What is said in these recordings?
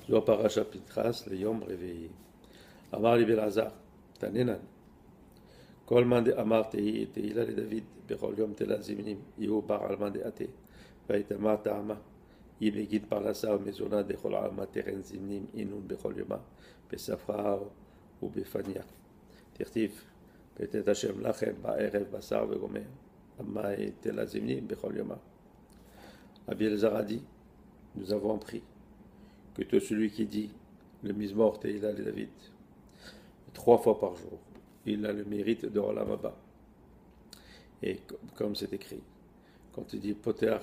זו הפרשה פנחס ליום רביעי. אמר לי בלעזר, תנינן, כל מאן דאמר תהילה לדוד בכל יום תלה זמנים, יהיו בר עלמא דעתה, ויתאמר טעמה, יהי בגין פרנסה ומזונה דכל עלמא תרן זמנים אינון בכל יומה, בשכר ובפניה. תכתיב, ותת השם לכם בערב בשר וגומר, המאי תלה זמנים בכל יומה. Rabbi Elazar a dit, nous avons appris que tout celui qui dit le Mizmor Tehillah le David 3 fois par jour, il a le mérite de Olam Haba. Et comme c'est écrit, quand il dit Poter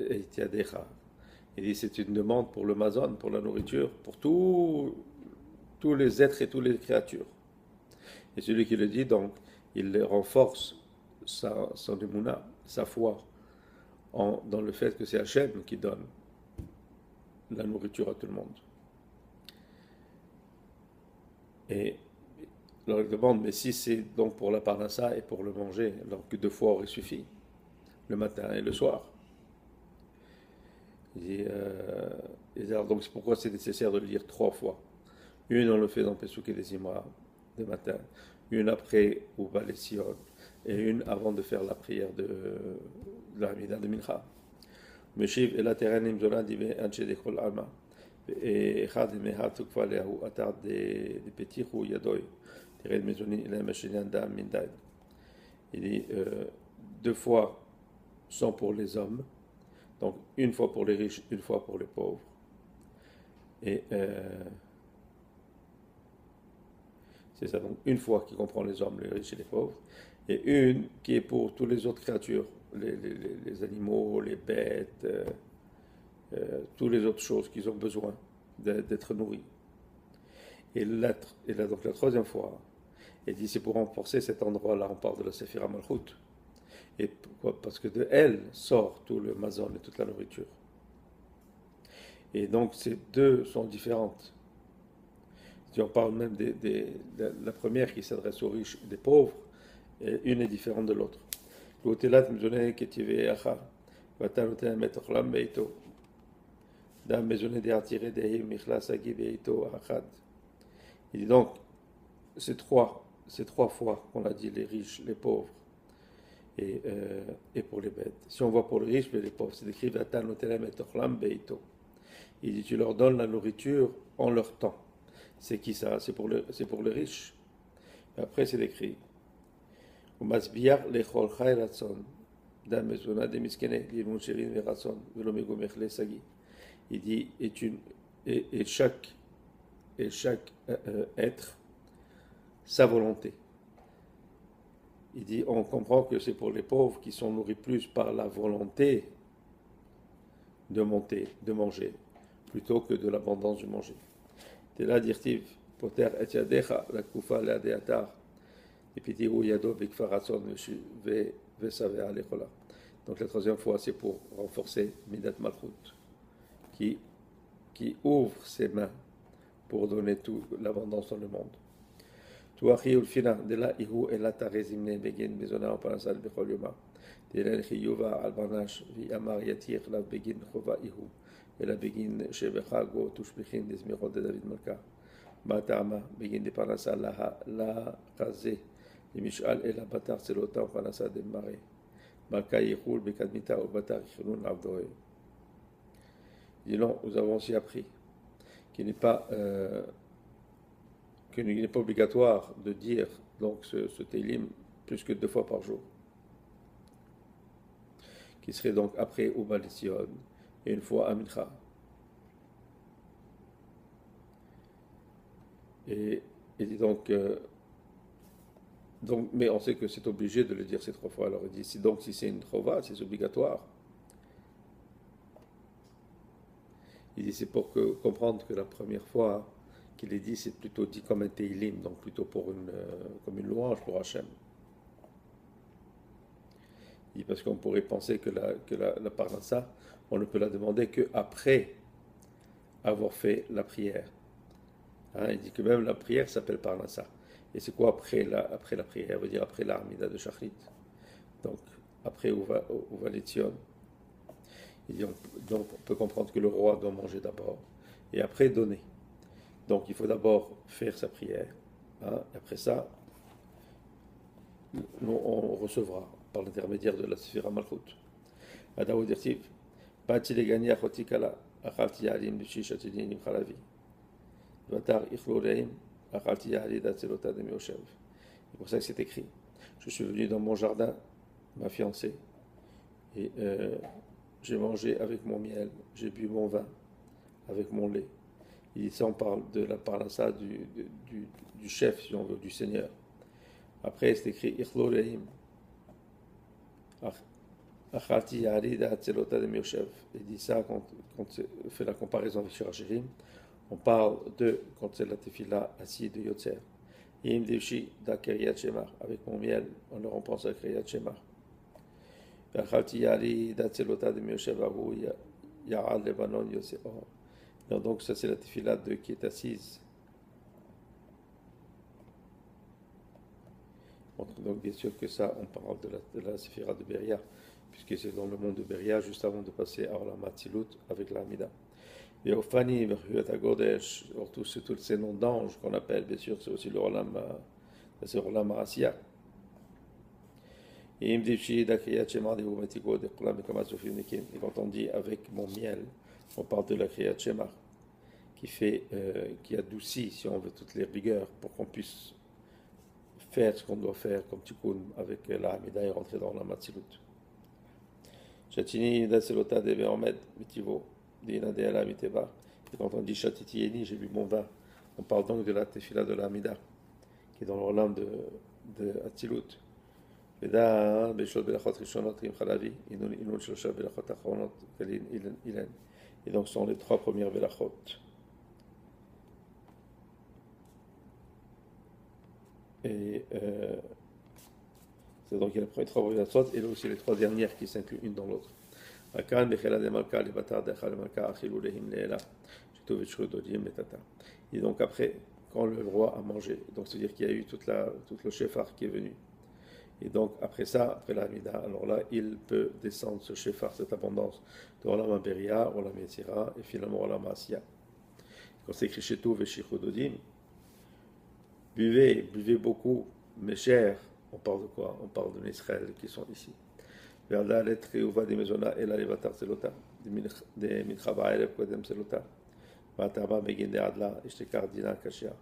et Yadecha, il dit c'est une demande pour le mazon, pour la nourriture, pour tous les êtres et toutes les créatures. Et celui qui le dit, donc, il renforce son émouna, sa foi, dans le fait que c'est Hachem qui donne la nourriture à tout le monde. Et alors il demande, mais si c'est donc pour la parnassa et pour le manger, donc 2 fois aurait suffi, le matin et le soir. Il dit, alors donc c'est pourquoi c'est nécessaire de le lire 3 fois. Une on le fait dans Pesuk et des Imra, le matin, une après ou Bale Sion, et une avant de faire la prière de la Hamida de Mincha. Meshiv et la terrain imzona dive anche de kol alma. Et אחד מהתו כבר להוא אתר דפתיחו ידוי תרד מזוני אלא משניין דם מן די. Il dit 2 fois sont pour les hommes, donc 1 fois pour les riches, 1 fois pour les pauvres. Et c'est ça, donc 1 fois qui comprend les hommes, les riches et les pauvres, et une qui est pour toutes les autres créatures, les animaux, les bêtes, toutes les autres choses qu'ils ont besoin d'être nourris. Et là, donc la 3e fois, il dit c'est pour renforcer cet endroit-là, on parle de la Séphira Malchut. Et pourquoi? Parce que de elle sort tout le mazon et toute la nourriture. Et donc ces 2 sont différentes. Si on parle même de la première qui s'adresse aux riches et des pauvres, et une est différente de l'autre. L'otelat mezoneh ketivei acha, vata noten met ochlam beito. Dam mezoneh de atire dehi michlas agi beito achad. Il dit donc, c'est 3 fois qu'on a dit les riches, les pauvres, et pour les bêtes. Si on voit pour les riches et les pauvres, c'est écrit vata noten met ochlam beito. Il dit tu leur donnes la nourriture en leur temps. C'est qui ça? C'est pour les riches. Et après c'est écrit ומצביח לכל חי רצון, דם מזונה דמסכנה, לימון שרין ורצון, ולא מגומך לשגיא. Il dit, et chaque être, sa volonté. Il dit, on comprend que c'est pour les pauvres qui sont nourris plus par la volonté de manger, plutôt que de l'abondance du manger. C'est là, dirtiv, poter et yadecha, la kufa la deatar, donc la 3e fois c'est pour renforcer Midat Malchut qui ouvre ses mains pour donner toute l'abondance dans le monde. Tuachi ulfina de la ihu elata rezimne begin bezona parasal bechol yoma de la chiyuva al banash vi amar yatir la begin chova ihu ela begin shebechago tushbichin desmichot de David Malka matama begin de parasal la kaze למשאל אלא בתר צלותה ופרנסה דמראה. מלכה יחול בקדמיתה ובתר יחילון עבדוה. Il dit non, nous avons aussi appris qu'il n'est pas obligatoire de dire donc ce Teilim plus que 2 fois par jour, qui serait donc après Ubal Sion et 1 fois à Mincha. Et il dit donc mais on sait que c'est obligé de le dire ces 3 fois. Alors il dit, si c'est une chova, c'est obligatoire. Il dit, c'est pour comprendre que la première fois qu'il est dit, c'est plutôt dit comme un teilim, donc plutôt comme une louange pour Hachem. Il dit, parce qu'on pourrait penser que la parnassa, on ne peut la demander qu'après avoir fait la prière. Il dit que même la prière s'appelle parnassa. Et c'est quoi après la prière? Veut dire après l'Armida de Shachrit. Donc, après Uvaletzion. Donc, on peut comprendre que le roi doit manger d'abord. et après donner. Donc il faut d'abord faire sa prière, hein, et après ça, on recevra par l'intermédiaire de la Sphira Malchut. Adaou dirtiv, Bati le gagné achoti kala, achalti yalim bishish atidin im chalavi. Vatar ichloreim, achalti yali datzelota de mioshev. C'est pour ça que c'est écrit. Je suis venu dans mon jardin, ma fiancée, et j'ai mangé avec mon miel, j'ai bu mon vin avec mon lait. Ici, on parle de la parnassa du chef, si on veut, du Seigneur. Après, c'est écrit Ichloreim, Achati Yarid Atzelota de Mioshev. Il dit ça quand on fait la comparaison avec Shirachirim. On parle de quand c'est la tefila assis de Yotzer. Yim Devshi da Kriyat Shemar. Avec mon miel, on pense à Kriyat Shemar. Achati Yarid Atzelota de Mioshev Avu Yaad Lebanon Yosef. Donc ça c'est la tefila de qui est assise. Donc bien sûr que ça, on parle de la séphira de Beria, puisque c'est dans le monde de Beria, juste avant de passer à Olam Hatzilut avec l'Amida. Et au Fani, Godesh, tous ces noms d'anges qu'on appelle, bien sûr, c'est aussi le Olam Asiya. Et quand on dit avec mon miel, on parle de la Kriyat Shema, qui adoucit, si on veut, toutes les rigueurs pour qu'on puisse faire ce qu'on doit faire comme tikkun avec la Hamida et rentrer dans la Matzilut. Chatini Datzelota de Behomed, Mitivo, Dina de la Miteba. Et quand on dit Chatitieni, j'ai bu mon vin, on parle donc de la tefila de la Hamida, qui est dans l'Olam de Atzilut. Veda, Beshot Belachot Rishonot, Rim Chalavi, Inun Shosha Belachot Achronot, Kalin Ilen. Et donc ce sont les 3 premières Belachot. Et c'est donc il y a les 3 premières Belachot, et là aussi les 3 dernières qui s'incluent une dans l'autre. Akan Bechela de Malka, les Batar de Malka, Achilou Lehim Leela, Chitovichru Dodim et Tata. Et donc après, quand le roi a mangé, donc c'est-à-dire qu'il y a eu tout le shefar qui est venu. Et donc, après ça, après la Hamida, alors là, il peut descendre ce shefar, cette abondance de Olam Beria, Olam Yetzira, et finalement Olam Asiya. Quand c'est écrit chez Tov et chez Chododim, buvez beaucoup, mes chers, on parle de quoi? On parle de l'Israël qui sont ici. Verda lettre uva de mezona, et la levatar selota, de minchava elef kodem selota, vataba megin de adla, ishtekar dina kashia.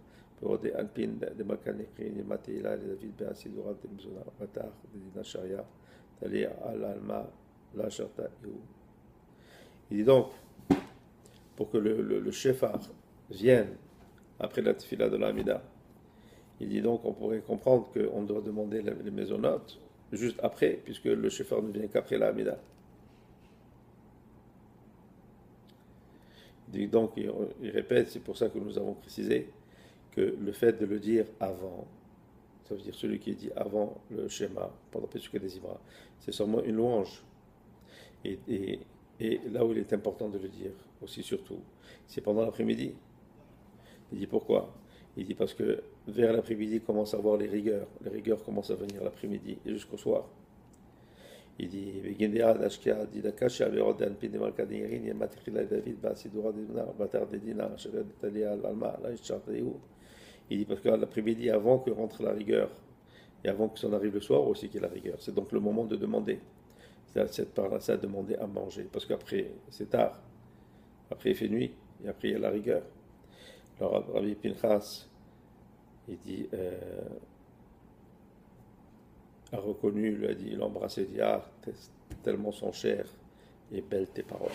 ועוד אלפין דמקה נקרין למטעילה לדוד בהסידורת דמזונה ותח דדינה שריה תליה על alma la sharta ihu. Il dit donc, pour que le shefar vienne après la tefila de l'Amida, il dit donc on pourrait comprendre qu'on doit demander les mésonotes juste après, puisque le shefar ne vient qu'après l'Amida. Donc il répète, c'est pour ça que nous avons précisé que le fait de le dire avant, ça veut dire celui qui est dit avant le schéma, pendant Pesukah des Ibra, c'est seulement une louange. Et là où il est important de le dire, aussi surtout, c'est pendant l'après-midi. Il dit pourquoi? Il dit parce que vers l'après-midi commence à voir les rigueurs. Les rigueurs commencent à venir l'après-midi et jusqu'au soir. Il dit il dit parce que l'après-midi, avant que rentre la rigueur, et avant que ça arrive le soir aussi qu'il y ait la rigueur, c'est donc le moment de demander. C'est cette part-là, c'est à demander à manger. Parce qu'après, c'est tard. Après, il fait nuit, et après, il y a la rigueur. Alors, Rabbi Pinchas, il dit, a reconnu, lui a dit, il a embrassé, il dit, ah, tellement sont chères et belles tes paroles.